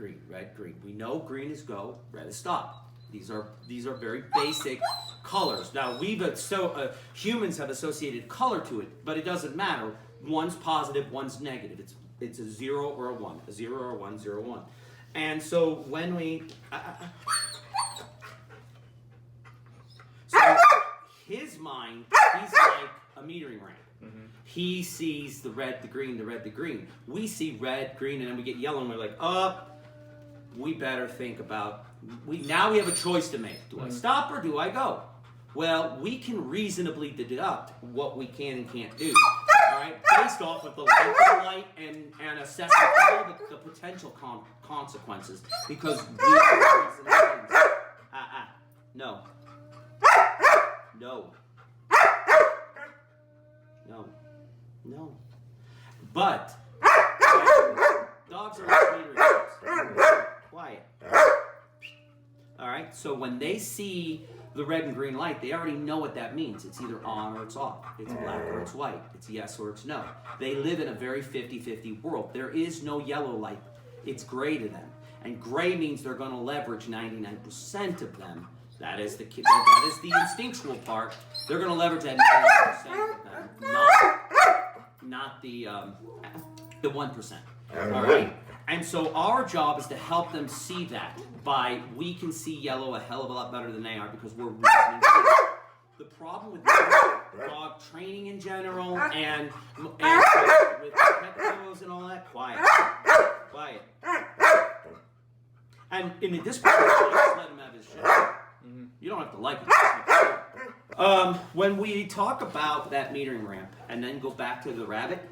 green, red, green. We know green is go, red is stop. These are very basic colors. Now humans have associated color to it, but it doesn't matter. One's positive, one's negative. It's a 0 or a 1, a 0 or a 1, 0, 1. And so when we so his mind, he's like a metering ramp. Mm-hmm. He sees the red, the green, the red, the green. We see red, green, and then we get yellow, and we're like, we better think about. Now we have a choice to make. Do I stop or do I go? Well, we can reasonably deduct what we can and can't do. All right, based off of the length of the light and assessing all the potential consequences, because we no. But dogs are metering. Quiet. All right, so when they see the red and green light, they already know what that means. It's either on or it's off. It's black or it's white. It's yes or it's no. They live in a very 50-50 world. There is no yellow light. It's gray to them. And gray means they're going to leverage 99% of them. That is the instinctual part. They're going to leverage that 99% of them, not the 1%. All right? And so our job is to help them see that we can see yellow a hell of a lot better than they are because we're reasoning. The problem with dog training in general and with pet shows and all that, quiet. And at this point, just let him have his shit. Mm-hmm. You don't have to like it. When we talk about that metering ramp and then go back to the rabbit,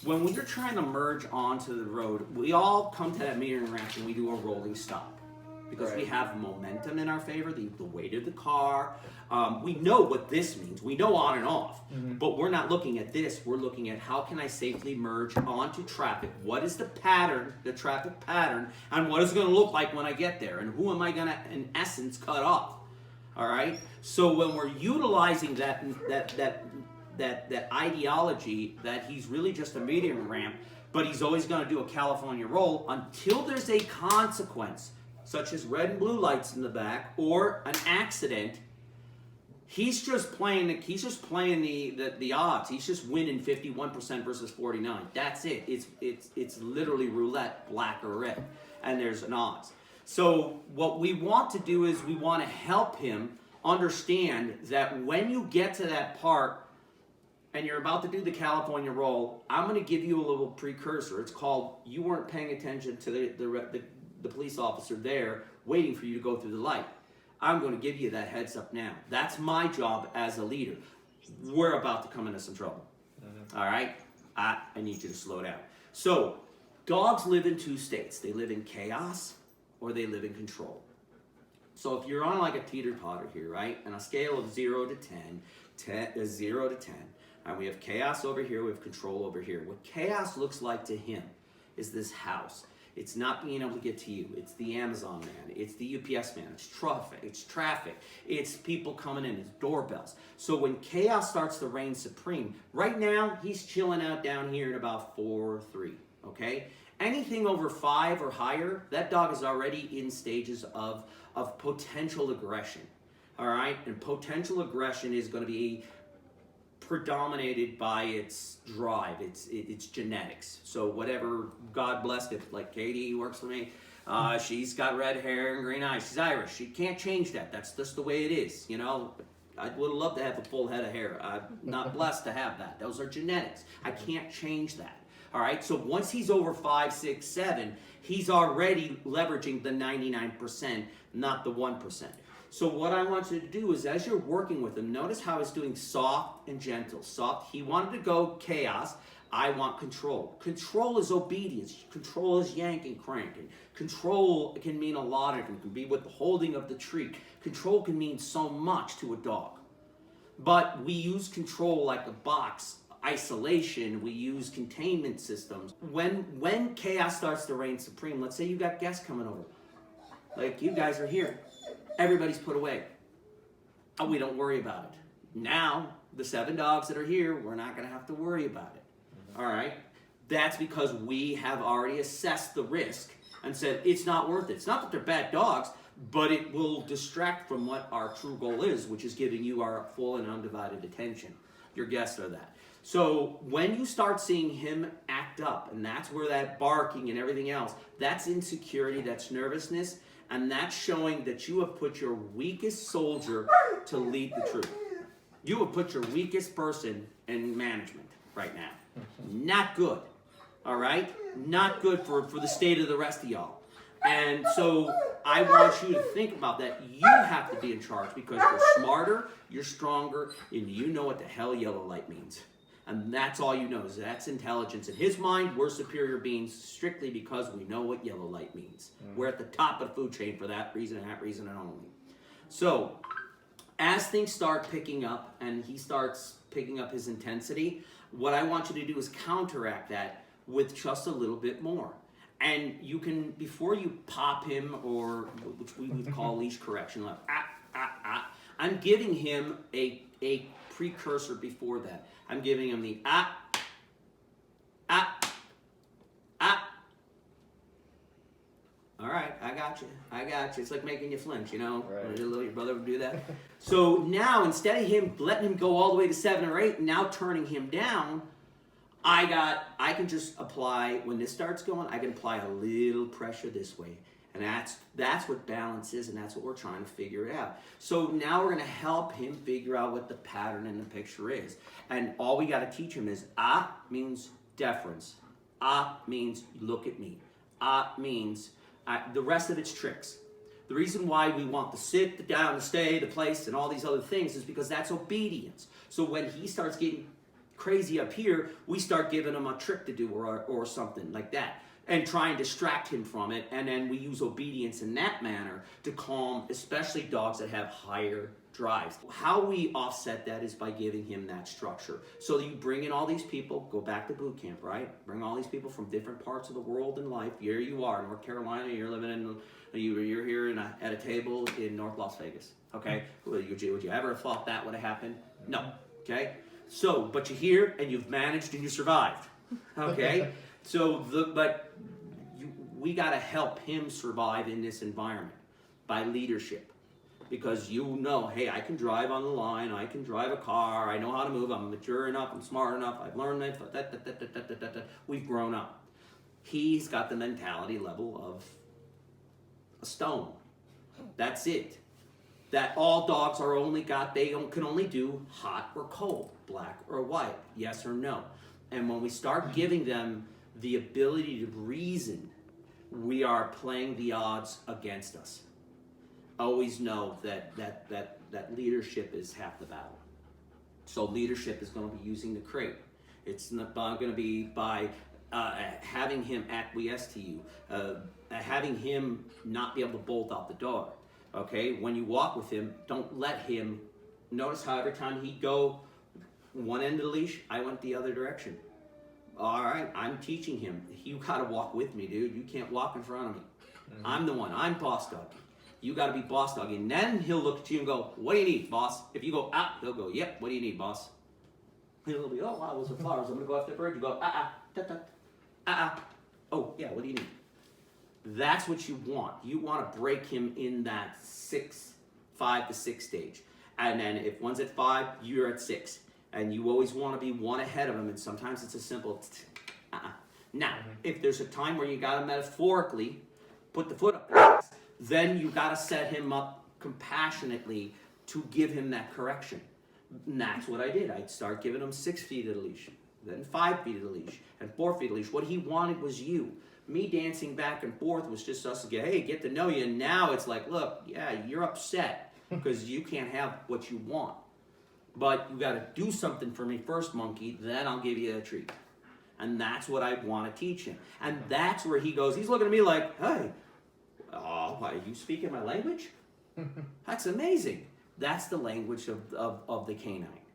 when we are trying to merge onto the road, we all come to that metering ramp and we do a rolling stop because we have momentum in our favor, the weight of the car. We know what this means. We know on and off, but we're not looking at this. We're looking at how can I safely merge onto traffic? What is the pattern, the traffic pattern, and what is it going to look like when I get there? And who am I going to, in essence, cut off? All right? So when we're utilizing that ideology that he's really just a metering ramp, but he's always going to do a California roll until there's a consequence, such as red and blue lights in the back or an accident. He's just playing the odds. He's just winning 51% versus 49. That's it. It's literally roulette, black or red, and there's an odds. So what we want to do is we want to help him understand that when you get to that part and you're about to do the California roll, I'm going to give you a little precursor. It's called you weren't paying attention to the police officer there waiting for you to go through the light. I'm going to give you that heads up now. That's my job as a leader. We're about to come into some trouble. All right? I need you to slow down. So dogs live in two states. They live in chaos or they live in control. So if you're on like a teeter-totter here, right, on a scale of 0 to 10, 0 to 10, and we have chaos over here, we have control over here. What chaos looks like to him is this house. It's not being able to get to you. It's the Amazon man. It's the UPS man. It's traffic. It's people coming in. It's doorbells. So when chaos starts to reign supreme, right now he's chilling out down here at about 4, 3, okay? Anything over 5 or higher, that dog is already in stages of potential aggression, all right? And potential aggression is going to be predominated by its drive, its genetics. So whatever, God blessed it, like Katie who works for me, she's got red hair and green eyes. She's Irish. She can't change that. That's just the way it is, you know. I would have loved to have a full head of hair. I'm not blessed to have that. Those are genetics. I can't change that. All right, so once he's over 5, 6, 7, he's already leveraging the 99%, not the 1%. So what I want you to do is, as you're working with him, notice how he's doing soft and gentle. Soft, he wanted to go chaos. I want control. Control is obedience. Control is yanking, cranking. Control can mean a lot of it. It can be with the holding of the treat. Control can mean so much to a dog. But we use control like a box. Isolation, we use containment systems. When chaos starts to reign supreme, let's say you got guests coming over. Like you guys are here. Everybody's put away. Oh, we don't worry about it. Now, the 7 dogs that are here, we're not going to have to worry about it. All right? That's because we have already assessed the risk and said, it's not worth it. It's not that they're bad dogs, but it will distract from what our true goal is, which is giving you our full and undivided attention. Your guests are that. So when you start seeing him act up, and that's where that barking and everything else, that's insecurity, that's nervousness, and that's showing that you have put your weakest soldier to lead the troop. You have put your weakest person in management right now. Not good, all right? Not good for the state of the rest of y'all. And so I want you to think about that. You have to be in charge because you're smarter, you're stronger, and you know what the hell yellow light means. And that's all you know, is that's intelligence. In his mind, we're superior beings strictly because we know what yellow light means. We're at the top of the food chain for that reason and only. So, as things start picking up and he starts picking up his intensity, what I want you to do is counteract that with just a little bit more. And you can, before you pop him, or which we would call leash correction, like I'm giving him a precursor before that. I'm giving him the All right, I got you. It's like making you flinch, you know? Right. Your brother would do that. So now, instead of him letting him go all the way to 7 or 8, and now turning him down, I can just apply, when this starts going, I can apply a little pressure this way. And that's what balance is, and that's what we're trying to figure out. So now we're going to help him figure out what the pattern in the picture is. And all we got to teach him is means deference. Means look at me. Means the rest of it's tricks. The reason why we want the sit, the down, the stay, the place, and all these other things is because that's obedience. So when he starts getting crazy up here, we start giving him a trick to do or something like that, and try and distract him from it, and then we use obedience in that manner to calm, especially dogs that have higher drives. How we offset that is by giving him that structure. So you bring in all these people, go back to boot camp, right? Bring all these people from different parts of the world and life. Here you are, North Carolina, you're living in, you're here at a table in North Las Vegas, okay? Would you ever have thought that would have happened? No, okay? So, but you're here and you've managed and you survived, okay? So, we got to help him survive in this environment by leadership. Because you know, hey, I can drive on the line, I can drive a car, I know how to move, I'm mature enough, I'm smart enough, I've learned that, we've grown up. He's got the mentality level of a stone. That's it. That all dogs are can only do hot or cold, black or white, yes or no. And when we start giving them the ability to reason, we are playing the odds against us. Always know that leadership is half the battle. So leadership is going to be using the crate. It's not going to be by having him acquiesce to you, having him not be able to bolt out the door. Okay, when you walk with him, don't let him. Notice how every time he'd go one end of the leash, I went the other direction. All right, I'm teaching him. You got to walk with me, dude. You can't walk in front of me. Mm-hmm. I'm the one. I'm boss dog. You got to be boss dog. And then he'll look at you and go, what do you need, boss? If you go, he'll go, yep, what do you need, boss? He'll be, oh, wow, those are flowers. I'm going to go after the bird. You go, oh, yeah, what do you need? That's what you want. You want to break him in that 5 to 6 stage. And then if one's at 5, you're at 6. And you always want to be one ahead of him. And sometimes it's a simple, Now, if there's a time where you got to metaphorically put the foot up, then you got to set him up compassionately to give him that correction. And that's what I did. I'd start giving him 6 feet of the leash, then 5 feet of the leash, and 4 feet of the leash. What he wanted was you. Me dancing back and forth was just us to get to know you. And now it's like, look, yeah, you're upset because you can't have what you want. But you got to do something for me first, monkey, then I'll give you a treat. And that's what I want to teach him. And that's where he goes, he's looking at me like, hey, are you speaking my language? That's amazing. That's the language of the canine.